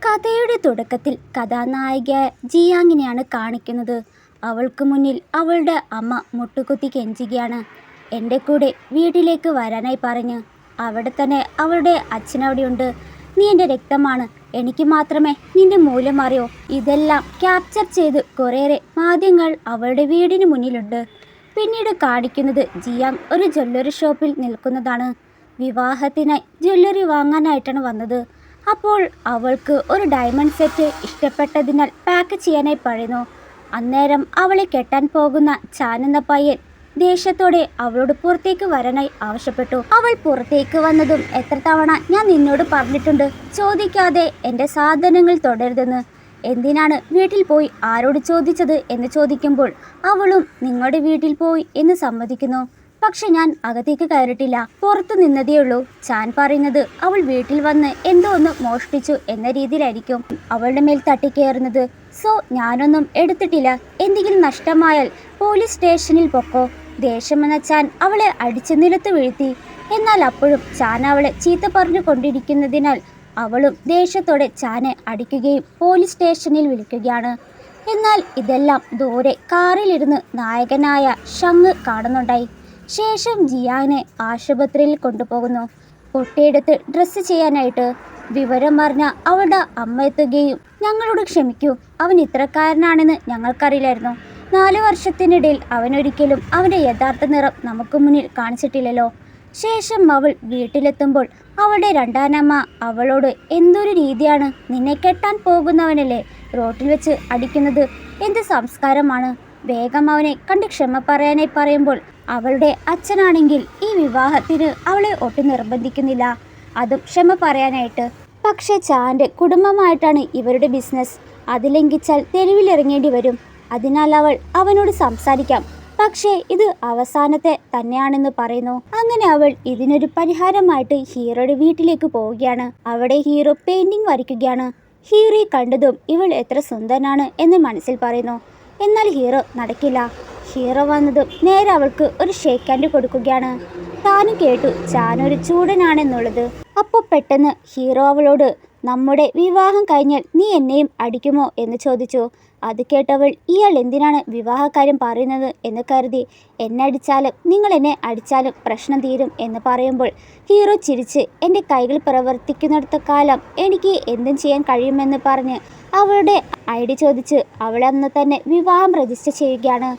കഥയുടെ തുടക്കത്തിൽ കഥാനായിക ജിയാങ്ങിനെയാണ് കാണിക്കുന്നത്. അവൾക്ക് മുന്നിൽ അവളുടെ അമ്മ മുട്ടുകുത്തി കെഞ്ചുകയാണ്. എൻ്റെ കൂടെ വീട്ടിലേക്ക് വരാനായി പറഞ്ഞ്. അവിടെ തന്നെ അവളുടെ അച്ഛനവിടെയുണ്ട്. നീ എൻ്റെ രക്തമാണ്, എനിക്ക് മാത്രമേ നിന്റെ മൂല്യം അറിയൂ. ഇതെല്ലാം ക്യാപ്ചർ ചെയ്ത് കുറേയേറെ മാധ്യമങ്ങൾ അവളുടെ വീടിന് മുന്നിലുണ്ട്. പിന്നീട് കാണിക്കുന്നത് ജിയാങ് ഒരു ജ്വല്ലറി ഷോപ്പിൽ നിൽക്കുന്നതാണ്. വിവാഹത്തിനായി ജ്വല്ലറി വാങ്ങാനായിട്ടാണ് വന്നത്. അപ്പോൾ അവൾക്ക് ഒരു ഡയമണ്ട് സെറ്റ് ഇഷ്ടപ്പെട്ടതിനാൽ പാക്ക് ചെയ്യാനായി പറയുന്നു. അന്നേരം അവളെ കെട്ടാൻ പോകുന്ന ചാൻ എന്ന പയ്യൻ ദേഷ്യത്തോടെ അവളോട് പുറത്തേക്ക് വരാനായി ആവശ്യപ്പെട്ടു. അവൾ പുറത്തേക്ക് വന്നതും എത്ര തവണ ഞാൻ നിന്നോട് പറഞ്ഞിട്ടുണ്ട് ചോദിക്കാതെ എൻ്റെ സാധനങ്ങൾ തൊടരുതെന്ന്. എന്തിനാണ് വീട്ടിൽ പോയി ആരോട് ചോദിച്ചത് എന്ന് ചോദിക്കുമ്പോൾ അവളും നിങ്ങളുടെ വീട്ടിൽ പോയി എന്ന് സമ്മതിക്കുന്നു. പക്ഷെ ഞാൻ അകത്തേക്ക് കയറിയിട്ടില്ല, പുറത്തു നിന്നതേയുള്ളൂ. ചാൻ പറയുന്നത് അവൾ വീട്ടിൽ വന്ന് എന്തോ ഒന്ന് മോഷ്ടിച്ചു എന്ന രീതിയിലായിരിക്കും അവളുടെ മേൽ തട്ടിക്കയറുന്നത്. സോ ഞാനൊന്നും എടുത്തിട്ടില്ല, എന്തെങ്കിലും നഷ്ടമായാൽ പോലീസ് സ്റ്റേഷനിൽ പൊക്കോ. ദേഷ്യമെന്ന ചാൻ അവളെ അടിച്ച് നിലത്ത് വീഴ്ത്തി. എന്നാൽ അപ്പോഴും ചാൻ അവളെ ചീത്ത പറഞ്ഞു കൊണ്ടിരിക്കുന്നതിനാൽ അവളും ദേഷ്യത്തോടെ ചാനെ അടിക്കുകയും പോലീസ് സ്റ്റേഷനിൽ വിളിക്കുകയാണ്. എന്നാൽ ഇതെല്ലാം ദൂരെ കാറിലിരുന്ന് നായകനായ ഷങ് കാണുന്നുണ്ടായി. ശേഷം ജിയാങ്ങിനെ ആശുപത്രിയിൽ കൊണ്ടുപോകുന്നു. പൊട്ടിയെടുത്ത് ഡ്രസ്സ് ചെയ്യാനായിട്ട്. വിവരം അറിഞ്ഞ അവളുടെ അമ്മ എത്തുകയും ഞങ്ങളോട് ക്ഷമിക്കൂ, അവൻ ഇത്രക്കാരനാണെന്ന് ഞങ്ങൾക്കറിയില്ലായിരുന്നു. 4 വർഷത്തിനിടയിൽ അവനൊരിക്കലും അവൻ്റെ യഥാർത്ഥ നിറം നമുക്ക് മുന്നിൽ കാണിച്ചിട്ടില്ലല്ലോ. ശേഷം അവൾ വീട്ടിലെത്തുമ്പോൾ അവളുടെ രണ്ടാനമ്മ അവളോട് എന്തൊരു രീതിയാണ്, നിന്നെ കെട്ടാൻ പോകുന്നവനല്ലേ റോട്ടിൽ വെച്ച് അടിക്കുന്നത്, എന്ത് സംസ്കാരമാണ്, വേഗം അവനെ കണ്ട് ക്ഷമ പറയാനായി പറയുമ്പോൾ അവളുടെ അച്ഛനാണെങ്കിൽ ഈ വിവാഹത്തിന് അവളെ ഒട്ടും നിർബന്ധിക്കുന്നില്ല, അതും ക്ഷമ പറയാനായിട്ട്. പക്ഷെ ചാൻ്റെ കുടുംബമായിട്ടാണ് ഇവരുടെ ബിസിനസ്, അത് ലംഘിച്ചാൽ തെരുവിലിറങ്ങേണ്ടി വരും. അതിനാൽ അവനോട് സംസാരിക്കാം, പക്ഷേ ഇത് അവസാനത്തെ തന്നെയാണെന്ന് പറയുന്നു. അങ്ങനെ അവൾ ഇതിനൊരു പരിഹാരമായിട്ട് ഹീറോയുടെ വീട്ടിലേക്ക് പോവുകയാണ്. അവിടെ ഹീറോ പെയിന്റിംഗ് വരയ്ക്കുകയാണ്. ഹീറോയെ കണ്ടതും ഇവൾ എത്ര സുന്ദരനാണ് എന്ന് മനസ്സിൽ പറയുന്നു. എന്നാൽ ഹീറോ നടക്കില്ല. ഹീറോ വന്നതും നേരെ അവൾക്ക് ഒരു ഷേക്ക് ഹാൻഡ് കൊടുക്കുകയാണ്. താനും കേട്ടു ചാനൊരു ചൂടനാണെന്നുള്ളത്. അപ്പോൾ പെട്ടെന്ന് ഹീറോ അവളോട് നമ്മുടെ വിവാഹം കഴിഞ്ഞാൽ നീ എന്നെയും അടിക്കുമോ എന്ന് ചോദിച്ചു. അത് കേട്ടവൾ ഇയാൾ എന്തിനാണ് വിവാഹകാര്യം പറയുന്നത് എന്ന് കരുതി. എന്നെ അടിച്ചാലും നിങ്ങൾ എന്നെ അടിച്ചാലും പ്രശ്നം തീരും എന്ന് പറയുമ്പോൾ ഹീറോ ചിരിച്ച് എൻ്റെ കൈകൾ പ്രവർത്തിക്കുന്നിടത്ത കാലം എനിക്ക് എന്തും ചെയ്യാൻ കഴിയുമെന്ന് പറഞ്ഞ് അവളുടെ ഐഡി ചോദിച്ച് അവളെ അന്ന് തന്നെ വിവാഹം രജിസ്റ്റർ ചെയ്യുകയാണ്.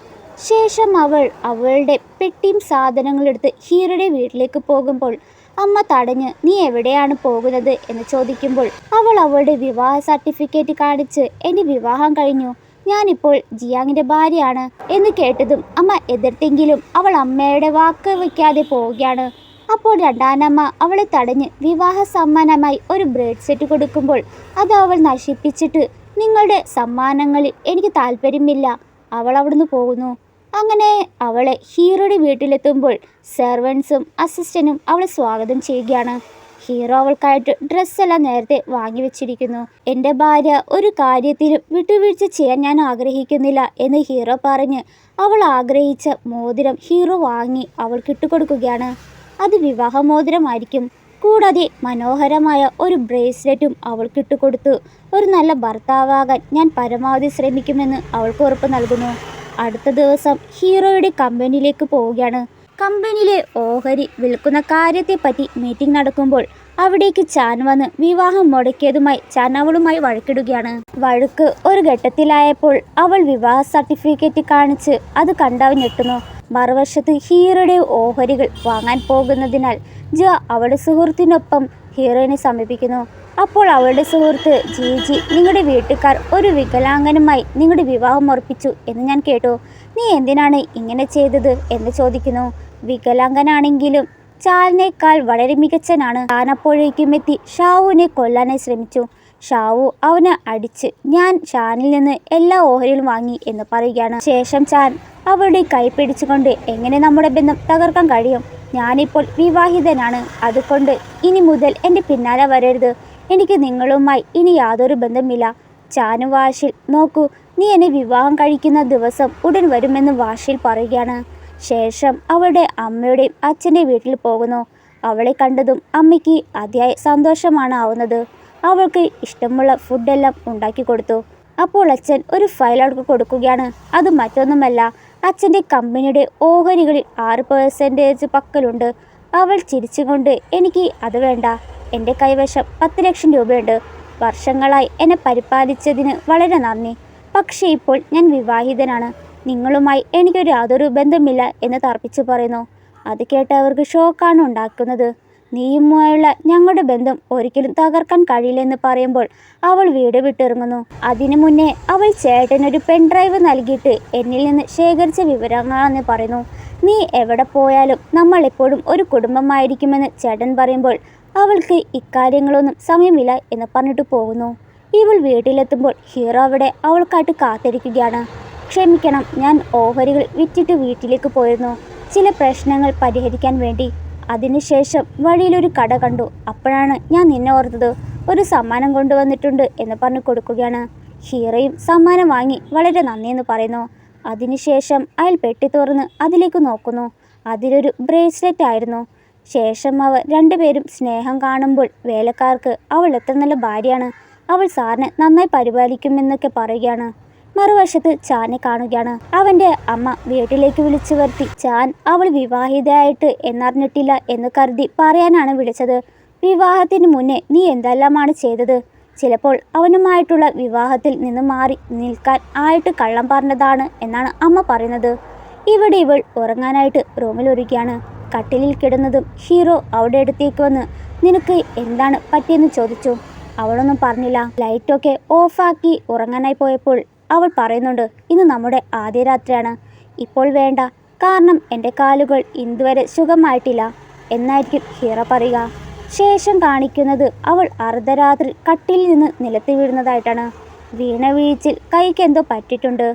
ശേഷം അവൾ അവളുടെ പെട്ടിയും സാധനങ്ങളെടുത്ത് ഹീറോയുടെ വീട്ടിലേക്ക് പോകുമ്പോൾ അമ്മ തടഞ്ഞ് നീ എവിടെയാണ് പോകുന്നത് എന്ന് ചോദിക്കുമ്പോൾ അവൾ അവളുടെ വിവാഹ സർട്ടിഫിക്കറ്റ് കാണിച്ച് എൻ്റെ വിവാഹം കഴിഞ്ഞു, ഞാനിപ്പോൾ ജിയാങ്ങിൻ്റെ ഭാര്യയാണ് എന്ന് കേട്ടതും അമ്മ എതിർത്തെങ്കിലും അവൾ അമ്മയുടെ വാക്ക് വയ്ക്കാതെ പോവുകയാണ്. അപ്പോൾ രണ്ടാനമ്മ അവളെ തടഞ്ഞ് വിവാഹ സമ്മാനമായി ഒരു ബ്രേഡ് സെറ്റ് കൊടുക്കുമ്പോൾ അത് അവൾ നശിപ്പിച്ചിട്ട് നിങ്ങളുടെ സമ്മാനങ്ങളിൽ എനിക്ക് താല്പര്യമില്ല, അവൾ അവിടുന്ന് പോകുന്നു. അങ്ങനെ അവളെ ഹീറോയുടെ വീട്ടിലെത്തുമ്പോൾ സെർവൻസും അസിസ്റ്റൻറ്റും അവളെ സ്വാഗതം ചെയ്യുകയാണ്. ഹീറോ അവൾക്കായിട്ട് ഡ്രസ്സെല്ലാം നേരത്തെ വാങ്ങി വെച്ചിരിക്കുന്നു. എൻ്റെ ഭാര്യ ഒരു കാര്യത്തിലും വിട്ടുവീഴ്ച ചെയ്യാൻ ഞാൻ ആഗ്രഹിക്കുന്നില്ല എന്ന് ഹീറോ പറഞ്ഞ് അവൾ ആഗ്രഹിച്ച മോതിരം ഹീറോ വാങ്ങി അവൾക്ക് ഇട്ടുകൊടുക്കുകയാണ്. അത് വിവാഹമോതിരമായിരിക്കും. കൂടാതെ മനോഹരമായ ഒരു ബ്രേസ്ലെറ്റും അവൾക്ക് ഇട്ടുകൊടുത്തു. ഒരു നല്ല ഭർത്താവാകാൻ ഞാൻ പരമാവധി ശ്രമിക്കുമെന്ന് അവൾക്ക് ഉറപ്പ് നൽകുന്നു. അടുത്ത ദിവസം ഹീറോയുടെ കമ്പനിയിലേക്ക് പോവുകയാണ്. കമ്പനിയിലെ ഓഹരി വിൽക്കുന്ന കാര്യത്തെപ്പറ്റി മീറ്റിംഗ് നടക്കുമ്പോൾ അവിടേക്ക് ചാൻ വന്ന് വിവാഹം മുടക്കിയതുമായി ചാൻ അവളുമായി വഴക്കിടുകയാണ്. വഴക്ക് ഒരു ഘട്ടത്തിലായപ്പോൾ അവൾ വിവാഹ സർട്ടിഫിക്കറ്റ് കാണിച്ച് അത് കണ്ടവൻ ഞെട്ടുന്നു. മറുവശത്ത് ഹീറോയുടെ ഓഹരികൾ വാങ്ങാൻ പോകുന്നതിനാൽ ജോ അവളുടെ സുഹൃത്തിനൊപ്പം ഹീറോയിനെ സമീപിക്കുന്നു. അപ്പോൾ അവളുടെ സുഹൃത്ത് ജീജി നിങ്ങളുടെ വീട്ടുകാർ ഒരു വികലാംഗനുമായി നിങ്ങളുടെ വിവാഹം ഉറപ്പിച്ചു എന്ന് ഞാൻ കേട്ടു, നീ എന്തിനാണ് ഇങ്ങനെ ചെയ്തത് എന്ന് ചോദിക്കുന്നു. വികലാംഗനാണെങ്കിലും ചാലിനേക്കാൾ വളരെ മികച്ചനാണ്. താൻ അപ്പോഴേക്കും എത്തി ഷാവുവിനെ കൊല്ലാനായി ശ്രമിച്ചു. ഷാവു അവനെ അടിച്ച് ഞാൻ ചാനിൽ നിന്ന് എല്ലാ ഓഹരികളും വാങ്ങി എന്ന് പറയുകയാണ്. ശേഷം ചാൻ അവളുടെ കൈ പിടിച്ചുകൊണ്ട് എങ്ങനെ നമ്മുടെ ബന്ധം തകർക്കാൻ കഴിയും, ഞാനിപ്പോൾ വിവാഹിതനാണ്, അതുകൊണ്ട് ഇനി മുതൽ എൻ്റെ പിന്നാലെ വരരുത്, എനിക്ക് നിങ്ങളുമായി ഇനി യാതൊരു ബന്ധമില്ല. ചാനു വാശിൽ നോക്കൂ, നീ എന്നെ വിവാഹം കഴിക്കുന്ന ദിവസം ഉടൻ വരുമെന്ന് വാശിയിൽ പറയുകയാണ്. ശേഷം അവളുടെ അമ്മയുടെയും അച്ഛൻ്റെ വീട്ടിൽ പോകുന്നു. അവളെ കണ്ടതും അമ്മയ്ക്ക് അതിയായ സന്തോഷമാണ് ആവുന്നത്. അവൾക്ക് ഇഷ്ടമുള്ള ഫുഡെല്ലാം ഉണ്ടാക്കി കൊടുത്തു. അപ്പോൾ അച്ഛൻ ഒരു ഫയൽ അവൾക്ക് കൊടുക്കുകയാണ്. അത് മറ്റൊന്നുമല്ല, അച്ഛൻ്റെ കമ്പനിയുടെ ഓഹരികളിൽ 6% പക്കലുണ്ട്. അവൾ ചിരിച്ചുകൊണ്ട്, എനിക്ക് അത് വേണ്ട, എൻ്റെ കൈവശം 10 ലക്ഷം രൂപയുണ്ട്. വർഷങ്ങളായി എന്നെ പരിപാലിച്ചതിന് വളരെ നന്ദി. പക്ഷേ ഇപ്പോൾ ഞാൻ വിവാഹിതനാണ്. നിങ്ങളുമായി എനിക്കൊരു യാതൊരു ബന്ധമില്ല എന്ന് തർപ്പിച്ചു പറയുന്നു. അത് കേട്ട് അവർക്ക് ഷോക്കാണ് ഉണ്ടാക്കുന്നത്. നീയുമായുള്ള ഞങ്ങളുടെ ബന്ധം ഒരിക്കലും തകർക്കാൻ കഴിയില്ലെന്ന് പറയുമ്പോൾ അവൾ വീട് വിട്ടിറങ്ങുന്നു. അതിനു മുന്നേ അവൾ ചേട്ടനൊരു പെൻഡ്രൈവ് നൽകിയിട്ട് എന്നിൽ നിന്ന് ശേഖരിച്ച വിവരങ്ങളാണെന്ന് പറയുന്നു. നീ എവിടെ പോയാലും നമ്മൾ എപ്പോഴും ഒരു കുടുംബമായിരിക്കുമെന്ന് ചേട്ടൻ പറയുമ്പോൾ അവൾക്ക് ഇക്കാര്യങ്ങളൊന്നും സമയമില്ല എന്ന് പറഞ്ഞിട്ട് പോകുന്നു. ഇവൾ വീട്ടിലെത്തുമ്പോൾ ഹീറോ അവിടെ അവൾക്കായിട്ട് കാത്തിരിക്കുകയാണ്. ക്ഷമിക്കണം, ഞാൻ ഓഹരികൾ വിറ്റിട്ട് വീട്ടിലേക്ക് പോയിരുന്നു, ചില പ്രശ്നങ്ങൾ പരിഹരിക്കാൻ വേണ്ടി. അതിനുശേഷം വഴിയിലൊരു കട കണ്ടു. അപ്പോഴാണ് ഞാൻ നിന്നെ ഓർത്തത്. ഒരു സമ്മാനം കൊണ്ടുവന്നിട്ടുണ്ട് എന്ന് പറഞ്ഞു കൊടുക്കുകയാണ്. ഹീറോയും സമ്മാനം വാങ്ങി വളരെ നന്ദിയെന്ന് പറയുന്നു. അതിനുശേഷം അയാൾ പെട്ടി തുറന്ന് അതിലേക്ക് നോക്കുന്നു. അതിലൊരു ബ്രേസ്ലെറ്റ് ആയിരുന്നു. ശേഷം അവർ രണ്ടുപേരും സ്നേഹം കാണുമ്പോൾ വേലക്കാർക്ക് അവൾ എത്ര നല്ല ഭാര്യയാണ്, അവൾ സാറിനെ നന്നായി പരിപാലിക്കുമെന്നൊക്കെ പറയുകയാണ്. മറുവശത്ത് ചാനെ കാണുകയാണ്. അവൻ്റെ അമ്മ വീട്ടിലേക്ക് വിളിച്ചു വരുത്തി. ചാൻ അവൾ വിവാഹിതയായിട്ട് എന്നറിഞ്ഞിട്ടില്ല എന്ന് കരുതി പറയാനാണ് വിളിച്ചത്. വിവാഹത്തിന് മുന്നേ നീ എന്തെല്ലാമാണ് ചെയ്തത്? ചിലപ്പോൾ അവനുമായിട്ടുള്ള വിവാഹത്തിൽ നിന്ന് മാറി നിൽക്കാൻ ആയിട്ട് കള്ളം പറഞ്ഞതാണ് എന്നാണ് അമ്മ പറയുന്നത്. ഇവിടെ ഇവൾ ഉറങ്ങാനായിട്ട് റൂമിൽ ഒരുക്കുകയാണ്. കട്ടിലിൽ കിടന്നതും ഹീറോ അവിടെ അടുത്തേക്ക് വന്ന് നിനക്ക് എന്താണ് പറ്റിയെന്ന് ചോദിച്ചു. അവളൊന്നും പറഞ്ഞില്ല. ലൈറ്റൊക്കെ ഓഫാക്കി ഉറങ്ങാനായി പോയപ്പോൾ അവൾ പറയുന്നുണ്ട്, ഇന്ന് നമ്മുടെ ആദ്യ രാത്രിയാണ്. ഇപ്പോൾ വേണ്ട, കാരണം എൻ്റെ കാലുകൾ ഇതുവരെ സുഖമായിട്ടില്ല എന്നായിരിക്കും ഹീറോ പറയുക. ശേഷം കാണിക്കുന്നത് അവൾ അർദ്ധരാത്രി കട്ടിലിൽ നിന്ന് നിലത്ത് വീഴുന്നതായിട്ടാണ്. വീണ വീഴ്ചയിൽ കൈക്ക് എന്തോ പറ്റിയിട്ടുണ്ട്.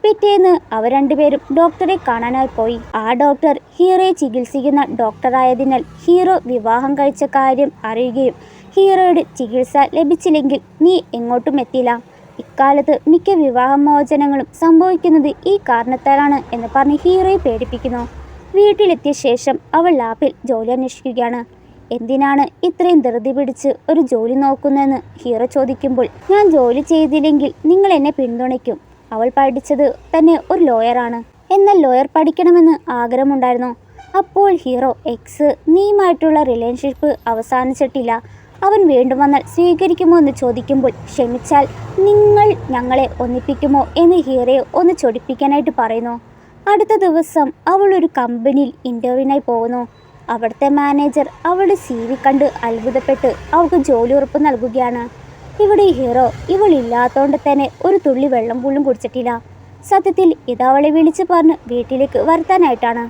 പിറ്റേന്ന് അവർ രണ്ടുപേരും ഡോക്ടറെ കാണാനായി പോയി. ആ ഡോക്ടർ ഹീറോയെ ചികിത്സിക്കുന്ന ഡോക്ടറായതിനാൽ ഹീറോ വിവാഹം കഴിച്ച കാര്യം അറിയുകയും ഹീറോയുടെ ചികിത്സ ലഭിച്ചില്ലെങ്കിൽ നീ എങ്ങോട്ടും എത്തില്ല. ഇക്കാലത്ത് മിക്ക വിവാഹമോചനങ്ങളും സംഭവിക്കുന്നത് ഈ കാരണത്താലാണ് എന്ന് പറഞ്ഞ് ഹീറോയെ പേടിപ്പിക്കുന്നു. വീട്ടിലെത്തിയ ശേഷം അവൾ ലാപ്പിൽ ജോലി അന്വേഷിക്കുകയാണ്. എന്തിനാണ് ഇത്രയും ധൃതി പിടിച്ച് ഒരു ജോലി നോക്കുന്നതെന്ന് ഹീറോ ചോദിക്കുമ്പോൾ ഞാൻ ജോലി ചെയ്തില്ലെങ്കിൽ നിങ്ങൾ എന്നെ പിന്തുണയ്ക്കും. അവൾ പഠിച്ചത് തന്നെ ഒരു ലോയറാണ്, എന്നാൽ ലോയർ പഠിക്കണമെന്ന് ആഗ്രഹമുണ്ടായിരുന്നു. അപ്പോൾ ഹീറോ എക്സ് നീയുമായിട്ടുള്ള റിലേഷൻഷിപ്പ് അവസാനിച്ചിട്ടില്ല, അവൻ വീണ്ടും വന്നാൽ സ്വീകരിക്കുമോ എന്ന് ചോദിക്കുമ്പോൾ ക്ഷമിച്ചാൽ നിങ്ങൾ ഞങ്ങളെ ഒന്നിപ്പിക്കുമോ എന്ന് ഹീറോയെ ഒന്ന് ചൊടിപ്പിക്കാനായിട്ട് പറയുന്നു. അടുത്ത ദിവസം അവൾ ഒരു കമ്പനിയിൽ ഇൻ്റർവ്യൂവിനായി പോകുന്നു. അവിടുത്തെ മാനേജർ അവളുടെ CV കണ്ട് അത്ഭുതപ്പെട്ട് അവൾക്ക് ജോലി ഉറപ്പ് നൽകുകയാണ്. ഇവിടെ ഹീറോ ഇവളില്ലാത്തതുകൊണ്ട് തന്നെ ഒരു തുള്ളി വെള്ളം പോലും കുടിച്ചിട്ടില്ല. സത്യത്തിൽ ഇതവളെ വിളിച്ചു പറഞ്ഞ് വീട്ടിലേക്ക് വരുത്താനായിട്ടാണ്.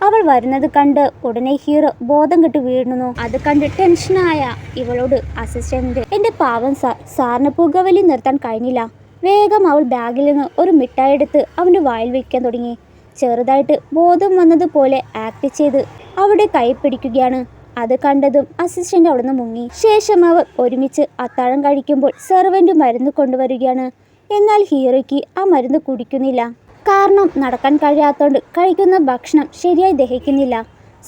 അവൾ വരുന്നത് കണ്ട് ഉടനെ ഹീറോ ബോധം കെട്ട് വീഴുന്നു. അത് കണ്ട് ടെൻഷനായ ഇവളോട് അസിസ്റ്റന്റ്, എൻ്റെ പാവം സാറിന് പുകവലി നിർത്താൻ കഴിഞ്ഞില്ല. വേഗം അവൾ ബാഗിൽ നിന്ന് ഒരു മിഠായി എടുത്ത് അവൻ്റെ വായിൽ വയ്ക്കാൻ തുടങ്ങി. ചെറുതായിട്ട് ബോധം വന്നതുപോലെ ആക്ട് ചെയ്ത് അവിടെ കൈ പിടിക്കുകയാണ്. അത് കണ്ടതും അസിസ്റ്റന്റ് അവിടുന്ന് മുങ്ങി. ശേഷം അവർ ഒരുമിച്ച് അത്താഴം കഴിക്കുമ്പോൾ സെർവൻ്റ് മരുന്ന് കൊണ്ടുവരികയാണ്. എന്നാൽ ഹീറോയ്ക്ക് ആ മരുന്ന് കുടിക്കുന്നില്ല. കാരണം നടക്കാൻ കഴിയാത്തതുകൊണ്ട് കഴിക്കുന്ന ഭക്ഷണം ശരിയായി ദഹിക്കുന്നില്ല.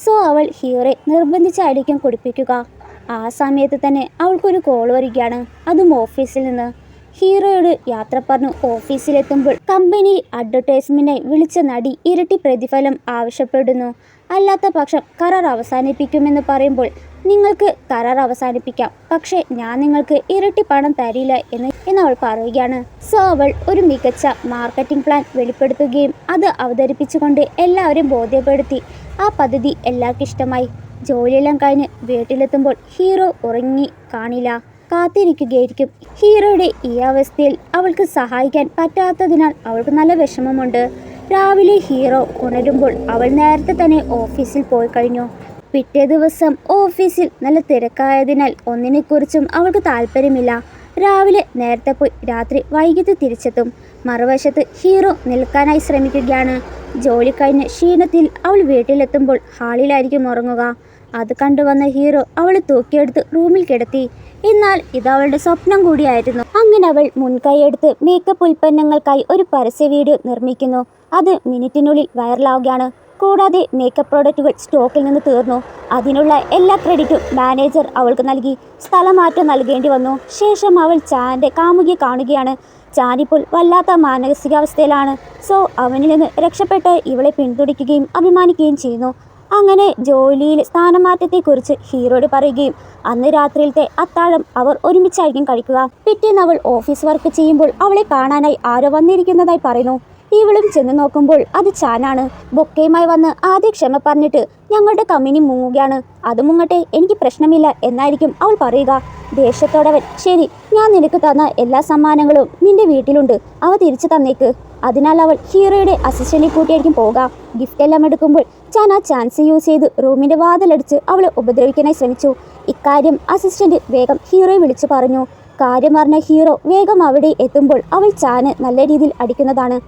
സോ അവൾ ഹീറോയെ നിർബന്ധിച്ചായിരിക്കും കുടിപ്പിക്കുക. ആ സമയത്ത് തന്നെ അവൾക്കൊരു കോൾ വരികയാണ്, അതും ഓഫീസിൽ നിന്ന്. ഹീറോയോട് യാത്ര പറഞ്ഞു ഓഫീസിലെത്തുമ്പോൾ കമ്പനി അഡ്വർടൈസ്മെന്റിനായി വിളിച്ച നടി ഇരട്ടി പ്രതിഫലം ആവശ്യപ്പെടുന്നു. അല്ലാത്ത പക്ഷം കരാർ അവസാനിപ്പിക്കുമെന്ന് പറയുമ്പോൾ നിങ്ങൾക്ക് കരാർ അവസാനിപ്പിക്കാം, പക്ഷേ ഞാൻ നിങ്ങൾക്ക് ഇരട്ടി പണം തരില്ല എന്ന് അവൾ പറയുകയാണ്. സോ അവൾ ഒരു മികച്ച മാർക്കറ്റിംഗ് പ്ലാൻ വെളിപ്പെടുത്തുകയും അത് അവതരിപ്പിച്ചുകൊണ്ട് എല്ലാവരെയും ബോധ്യപ്പെടുത്തി. ആ പദ്ധതി എല്ലാവർക്കും ഇഷ്ടമായി. ജോലിയെല്ലാം കഴിഞ്ഞ് വീട്ടിലെത്തുമ്പോൾ ഹീറോ ഉറങ്ങി കാണില്ല, കാത്തിരിക്കുകയായിരിക്കും. ഹീറോയുടെ ഈ അവസ്ഥയിൽ അവൾക്ക് സഹായിക്കാൻ പറ്റാത്തതിനാൽ അവൾക്ക് നല്ല വിഷമമുണ്ട്. രാവിലെ ഹീറോ ഉണരുമ്പോൾ അവൾ നേരത്തെ തന്നെ ഓഫീസിൽ പോയി കഴിഞ്ഞു. പിറ്റേ ദിവസം ഓഫീസിൽ നല്ല തിരക്കായതിനാൽ ഒന്നിനെക്കുറിച്ചും അവൾക്ക് താല്പര്യമില്ല. രാവിലെ നേരത്തെ പോയി രാത്രി വൈകിട്ട് തിരിച്ചെത്തും. മറുവശത്ത് ഹീറോ നിൽക്കാനായി ശ്രമിക്കുകയാണ്. ജോലി കഴിഞ്ഞ് ക്ഷീണത്തിൽ അവൾ വീട്ടിലെത്തുമ്പോൾ ഹാളിലായിരിക്കും ഉറങ്ങുക. അത് കണ്ടുവന്ന ഹീറോ അവളെ തൂക്കിയെടുത്ത് റൂമിൽ കിടത്തി. എന്നാൽ ഇത് അവളുടെ സ്വപ്നം കൂടിയായിരുന്നു. അങ്ങനെ അവൾ മുൻകൈയെടുത്ത് മേക്കപ്പ് ഉൽപ്പന്നങ്ങൾക്കായി ഒരു പരസ്യ വീഡിയോ നിർമ്മിക്കുന്നു. അത് മിനിറ്റിനുള്ളിൽ വൈറലാവുകയാണ്. കൂടാതെ മേക്കപ്പ് പ്രോഡക്റ്റുകൾ സ്റ്റോക്കിൽ നിന്ന് തീർന്നു. അതിനുള്ള എല്ലാ ക്രെഡിറ്റും മാനേജർ അവൾക്ക് നൽകി. സ്ഥലമാറ്റം നൽകേണ്ടി വന്നു. ശേഷം അവൾ ചാൻ്റെ കാമുകിയെ കാണുകയാണ്. ചാനിപ്പോൾ വല്ലാത്ത മാനസികാവസ്ഥയിലാണ്. സോ അവനിൽ നിന്ന് രക്ഷപ്പെട്ട് ഇവളെ പിന്തുണയ്ക്കുകയും അഭിമാനിക്കുകയും ചെയ്യുന്നു. അങ്ങനെ ജോലിയിൽ സ്ഥാനമാറ്റത്തെക്കുറിച്ച് ഹീറോയോട് പറയുകയും അന്ന് രാത്രിയിലത്തെ അത്താഴം അവർ ഒരുമിച്ചായിരിക്കും കഴിക്കുക. പിറ്റേന്ന് അവൾ ഓഫീസ് വർക്ക് ചെയ്യുമ്പോൾ അവളെ കാണാനായി ആരോ വന്നിരിക്കുന്നതായി പറയുന്നു. ഇവളും ചെന്ന് നോക്കുമ്പോൾ അത് ചാനാണ്. ബൊക്കയുമായി വന്ന് ആദ്യം ക്ഷമ പറഞ്ഞിട്ട് ഞങ്ങളുടെ കമ്പനി മുങ്ങുകയാണ്, അത് മുങ്ങട്ടെ, എനിക്ക് പ്രശ്നമില്ല എന്നായിരിക്കും അവൾ പറയുക. ദേഷ്യത്തോടവൻ ശരി, ഞാൻ നിനക്ക് തന്ന എല്ലാ സമ്മാനങ്ങളും നിന്റെ വീട്ടിലുണ്ട്, അവ തിരിച്ചു തന്നേക്ക്. അതിനാൽ അവൾ ഹീറോയുടെ അസിസ്റ്റന്റിനെ കൂട്ടിയായിരിക്കും പോവുക. ഗിഫ്റ്റ് എല്ലാം എടുക്കുമ്പോൾ ചാൻ ആ ചാൻസ് യൂസ് ചെയ്ത് റൂമിന്റെ വാതിലടിച്ച് അവളെ ഉപദ്രവിക്കാനായി ശ്രമിച്ചു. ഇക്കാര്യം അസിസ്റ്റന്റ് വേഗം ഹീറോയെ വിളിച്ചു പറഞ്ഞു. കാര്യം പറഞ്ഞ ഹീറോ വേഗം അവിടെ എത്തുമ്പോൾ അവൾ ചാന് നല്ല രീതിയിൽ അടിക്കുന്നതാണ്.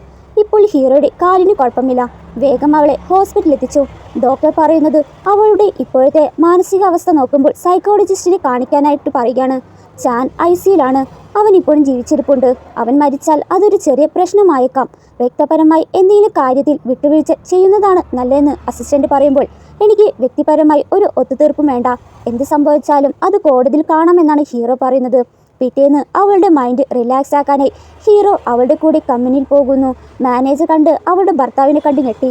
ഇപ്പോൾ ഹീറോയുടെ കാലിന് കുഴപ്പമില്ല. വേഗം അവളെ ഹോസ്പിറ്റലിൽ എത്തിച്ചു. ഡോക്ടർ പറയുന്നത് അവളുടെ ഇപ്പോഴത്തെ മാനസികാവസ്ഥ നോക്കുമ്പോൾ സൈക്കോളജിസ്റ്റിനെ കാണിക്കാനായിട്ട് പറയുകയാണ്. ചാൻ ഐസിയിലാണ്. അവൻ ഇപ്പോഴും ജീവിച്ചിരിപ്പുണ്ട്. അവൻ മരിച്ചാൽ അതൊരു ചെറിയ പ്രശ്നമായേക്കാം. വ്യക്തിപരമായി എന്തെങ്കിലും കാര്യത്തിൽ വിട്ടുവീഴ്ച ചെയ്യുന്നതാണ് നല്ലതെന്ന് അസിസ്റ്റന്റ് പറയുമ്പോൾ എനിക്ക് വ്യക്തിപരമായി ഒരു ഒത്തുതീർപ്പും വേണ്ട, എന്ത് സംഭവിച്ചാലും അത് കോടതിയിൽ കാണാമെന്നാണ് ഹീറോ പറയുന്നത്. പിറ്റേന്ന് അവളുടെ മൈൻഡ് റിലാക്സ് ആക്കാനായി ഹീറോ അവളുടെ കൂടെ കമ്പനിയിൽ പോകുന്നു. മാനേജർ കണ്ട് അവളുടെ ഭർത്താവിനെ കണ്ട് ഞെട്ടി.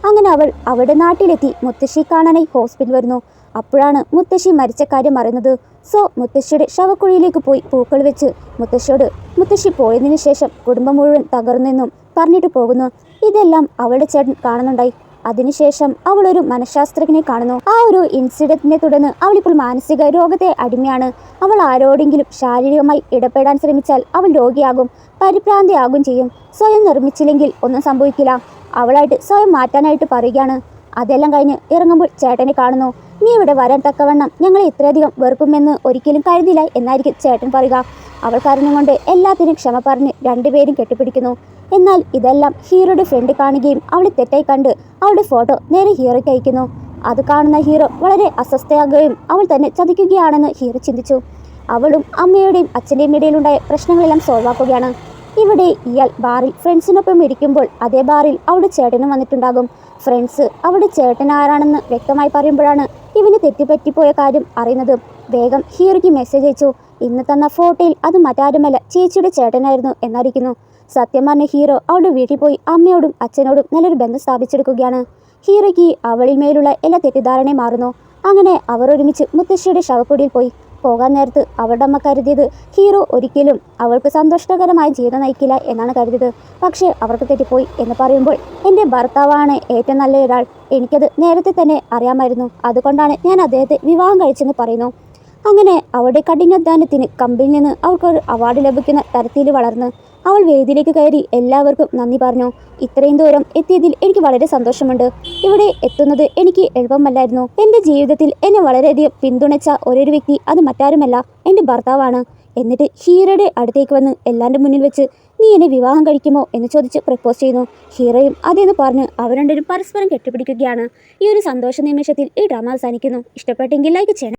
അങ്ങനെ അവൾ അവളുടെ നാട്ടിലെത്തി മുത്തശ്ശി കാണാനായി ഹോസ്പിറ്റൽ വരുന്നു. അപ്പോഴാണ് മുത്തശ്ശി മരിച്ച കാര്യം അറിയുന്നത്. സോ മുത്തശ്ശിയുടെ ശവക്കുഴിയിലേക്ക് പോയി പൂക്കൾ വെച്ച് മുത്തശ്ശിയോട് മുത്തശ്ശി പോയതിനു ശേഷം കുടുംബം മുഴുവൻ തകർന്നെന്നും പറഞ്ഞിട്ട് പോകുന്നു. ഇതെല്ലാം അവളുടെ ചേട്ടൻ കാണുന്നുണ്ടായി. അതിനുശേഷം അവൾ ഒരു മനഃശാസ്ത്രജ്ഞനെ കാണുന്നു. ആ ഒരു ഇൻസിഡന്റിനെ തുടർന്ന് അവളിപ്പോൾ മാനസിക രോഗത്തെ അടിമയാണ്. അവൾ ആരോടെങ്കിലും ശാരീരികമായി ഇടപെടാൻ ശ്രമിച്ചാൽ അവൾ രോഗിയാകും, പരിഭ്രാന്തിയാകും ചെയ്യും. സ്വയം നിർമ്മിച്ചില്ലെങ്കിൽ ഒന്നും സംഭവിക്കില്ല. അവളായിട്ട് സ്വയം മാറ്റാനായിട്ട് പറയുകയാണ്. അതെല്ലാം കഴിഞ്ഞ് ഇറങ്ങുമ്പോൾ ചേട്ടനെ കാണുന്നു. നീ ഇവിടെ വരാൻ തക്കവണ്ണം ഞങ്ങളെ ഇത്രയധികം വെറുക്കുമെന്ന് ഒരിക്കലും കരുതില്ല എന്നായിരിക്കും ചേട്ടൻ പറയുക. അവൾ കരഞ്ഞുകൊണ്ട് എല്ലാത്തിനും ക്ഷമ പറഞ്ഞ് രണ്ടുപേരും കെട്ടിപ്പിടിക്കുന്നു. എന്നാൽ ഇതെല്ലാം ഹീറോയുടെ ഫ്രണ്ട് കാണുകയും അവളെ തെറ്റായി കണ്ട് അവളുടെ ഫോട്ടോ നേരെ ഹീറോയ്ക്ക് അയക്കുന്നു. അത് കാണുന്ന ഹീറോ വളരെ അസ്വസ്ഥയാകുകയും അവൾ തന്നെ ചതിക്കുകയാണെന്ന് ഹീറോ ചിന്തിച്ചു. അവളും അമ്മയുടെയും അച്ഛൻ്റെയും ഇടയിലുണ്ടായ പ്രശ്നങ്ങളെല്ലാം സോൾവ് ആക്കുകയാണ്. ഇവിടെ ഇയാൾ ബാറിൽ ഫ്രണ്ട്സിനൊപ്പം ഇരിക്കുമ്പോൾ അതേ ബാറിൽ അവളുടെ ചേട്ടനും വന്നിട്ടുണ്ടാകും. ഫ്രണ്ട്സ് അവളുടെ ചേട്ടൻ ആരാണെന്ന് വ്യക്തമായി പറയുമ്പോഴാണ് ഇവന് തെറ്റുപറ്റിപ്പോയ കാര്യം അറിയുന്നത്. വേഗം ഹീറോയ്ക്ക് മെസ്സേജ് അയച്ചു. ഇന്ന് തന്ന ഫോട്ടോയിൽ അത് മറ്റാരുമല്ല ചേച്ചിയുടെ ചേട്ടനായിരുന്നു എന്നറിയിക്കുന്നു. സത്യം പറഞ്ഞ ഹീറോ അവളുടെ വീട്ടിൽ പോയി അമ്മയോടും അച്ഛനോടും നല്ലൊരു ബന്ധം സ്ഥാപിച്ചെടുക്കുകയാണ്. ഹീറോയ്ക്ക് അവളിൽ മേലുള്ള എല്ലാ തെറ്റിദ്ധാരണയും മാറുന്നു. അങ്ങനെ അവർ ഒരുമിച്ച് മുത്തശ്ശിയുടെ ശവക്കുടിയിൽ പോയി. പോകാൻ നേരത്ത് അവളുടെ അമ്മ കരുതിയത് ഹീറോ ഒരിക്കലും അവൾക്ക് സന്തോഷകരമായ ജീവിതം നയിക്കില്ല എന്നാണ് കരുതിയത്. പക്ഷേ അവർക്ക് തെറ്റിപ്പോയി എന്ന് പറയുമ്പോൾ എൻ്റെ ഭർത്താവാണ് ഏറ്റവും നല്ല ഒരാൾ, എനിക്കത് നേരത്തെ തന്നെ അറിയാമായിരുന്നു, അതുകൊണ്ടാണ് ഞാൻ അദ്ദേഹത്തെ വിവാഹം കഴിച്ചെന്ന് പറയുന്നു. അങ്ങനെ അവളുടെ കഠിനാധ്വാനത്തിന് കമ്പനിയിൽ നിന്ന് അവൾക്കൊരു അവാർഡ് ലഭിക്കുന്ന തരത്തിൽ വളർന്ന് അവൾ വേദിയിലേക്ക് കയറി എല്ലാവർക്കും നന്ദി പറഞ്ഞു. ഇത്രയും ദൂരം എത്തിയതിൽ എനിക്ക് വളരെ സന്തോഷമുണ്ട്. ഇവിടെ എത്തുന്നത് എനിക്ക് എളുപ്പമല്ലായിരുന്നു. എൻ്റെ ജീവിതത്തിൽ എന്നെ വളരെയധികം പിന്തുണച്ച ഒരൊരു വ്യക്തി അത് മറ്റാരുമല്ല, എൻ്റെ ഭർത്താവാണ്. എന്നിട്ട് ഹീറോയുടെ അടുത്തേക്ക് വന്ന് എല്ലാവരുടെ മുന്നിൽ വെച്ച് നീ എന്നെ വിവാഹം കഴിക്കുമോ എന്ന് ചോദിച്ച് പ്രപ്പോസ് ചെയ്യുന്നു. ഹീറോയും അതേന്ന് പറഞ്ഞ് അവർ രണ്ടുപേരും പരസ്പരം കെട്ടിപ്പിടിക്കുകയാണ്. ഈ ഒരു സന്തോഷ നിമിഷത്തിൽ ഈ ഡ്രാമ അവസാനിക്കുന്നു. ഇഷ്ടപ്പെട്ടെങ്കിൽ ലൈക്ക് ചെയ്യണം.